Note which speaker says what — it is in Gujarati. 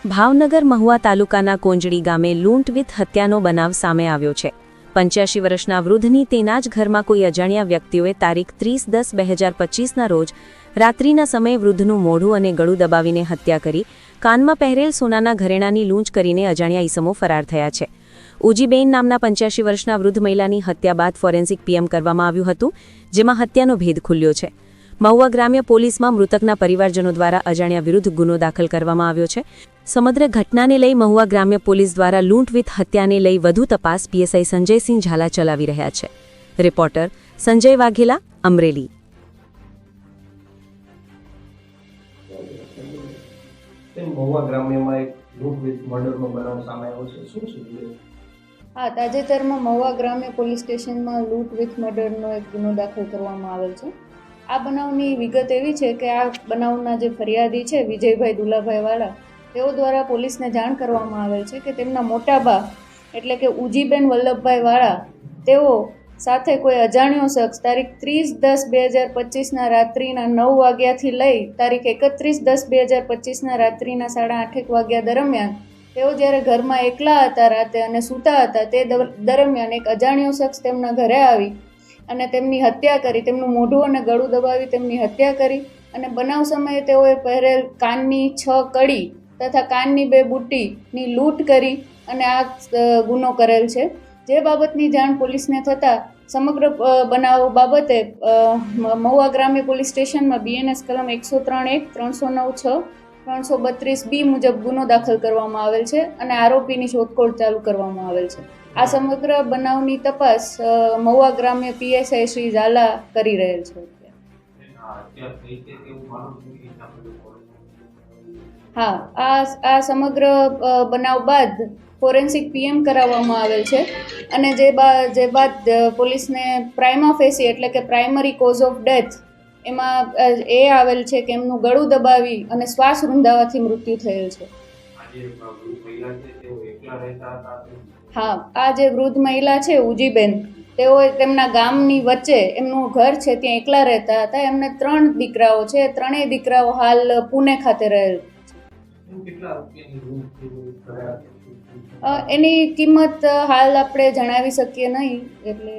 Speaker 1: ભાવનગર મહુવા તાલુકાના કોંજડી ગામે લૂંટ વિથ હત્યાનો બનાવ સામે આવ્યો છે। 85 વર્ષના વૃદ્ધની તેના જ ઘરમાં કોઈ અજાણ્યા વ્યક્તિઓએ તારીખ 30/10/2025ના રોજ રાત્રિના સમયે વૃદ્ધનું મોઢું અને ગળું દબાવીને હત્યા કરી કાનમાં પહેરેલ સોનાના ઘરેણાની લૂંટ કરીને અજાણ્યા ઈસમો ફરાર થયા છે। ઉજીબેન નામના 85 વર્ષના વૃદ્ધ મહિલાની હત્યા બાદ ફોરેન્સિક પીએમ કરવામાં આવ્યું હતું, જેમાં હત્યાનો ભેદ ખુલ્યો છે। મહુવા ગ્રામ્ય પોલીસમાં મૃતકના પરિવારજનો દ્વારા અજાણ્યા વિરુદ્ધ ગુનો દાખલ કરવામાં આવ્યો છે। સમગ્ર ઘટનાને લઈ મહુવા ગ્રામ્ય પોલીસ દ્વારા લૂંટ વિથ હત્યાને લઈ વધુ તપાસ પીએસઆઈ સંજયસિંહ ઝાલા ચલાવી રહ્યા છે। રિપોર્ટર સંજય વાઘેલા, અમરેલી।
Speaker 2: મહુવા ગ્રામ્યમાં એક લૂંટ વિથ મર્ડરનો બનાવ સામે આવ્યો છે, શું છે?
Speaker 3: હા, તાજેતરમાં મહુવા ગ્રામ્ય પોલીસ સ્ટેશનમાં લૂંટ વિથ મર્ડરનો એક ગુનો દાખલ કરવામાં આવેલ છે। આ બનાવની વિગત એવી છે કે આ બનાવના જે ફરિયાદી છે વિજયભાઈ દુલાભાઈ વાળા, તેઓ દ્વારા પોલીસને જાણ કરવામાં આવેલ છે કે તેમના મોટા બા એટલે કે ઉજીબેન વલ્લભભાઈ વાળા તેઓ સાથે કોઈ અજાણ્યો શખ્સ તારીખ 30/10/2025ના રાત્રિના 9 વાગ્યાથી લઈ તારીખ 31/10/2025ના રાત્રિના 8:30 વાગ્યા દરમિયાન તેઓ જ્યારે ઘરમાં એકલા હતા રાતે અને સૂતા હતા તે દરમિયાન એક અજાણ્યો શખ્સ તેમના ઘરે આવી અને તેમની હત્યા કરી, તેમનું મોઢું અને ગળું દબાવી તેમની હત્યા કરી અને બનાવ સમયે તેઓએ પહેરેલ કાનની 6 કડી તથા કાનની 2 બુટ્ટીની લૂંટ કરી અને આ ગુનો કરેલ છે। જે બાબતની જાણ પોલીસને થતાં સમગ્ર બનાવ બાબતે મહુવા ગ્રામ્ય પોલીસ સ્ટેશનમાં બીએનએસ કલમ 103(1), 309(6), 332(b) મુજબ ગુનો દાખલ કરવામાં આવેલ છે અને આરોપીની શોધખોળ ચાલુ કરવામાં આવેલ છે। આ સમગ્ર બનાવની તપાસ મહુવા ગ્રામ્ય પીએસઆઈ શ્રી ઝાલા કરી રહેલ છે। હા, આ સમગ્ર બનાવ બાદ ફોરેન્સિક પીએમ કરાવવામાં આવેલ છે અને જે બાદ પોલીસને પ્રાઇમા ફેસી એટલે કે પ્રાઇમરી કોઝ ઓફ ડેથ એમાં એ આવેલ છે કે એમનું ગળું દબાવી અને શ્વાસ રૂંધાવાથી મૃત્યુ થયેલ છે। હા, આ જે વૃદ્ધ મહિલા છે ઉજીબેન, તેઓ તેમના ગામની વચ્ચે એમનું ઘર છે, ત્યાં એકલા રહેતા હતા। એમને 3 દીકરાઓ છે, ત્રણેય દીકરાઓ હાલ પુણે ખાતે રહેલ છે। એની કિંમત હાલ આપણે જણાવી શકીએ નહીં, એટલે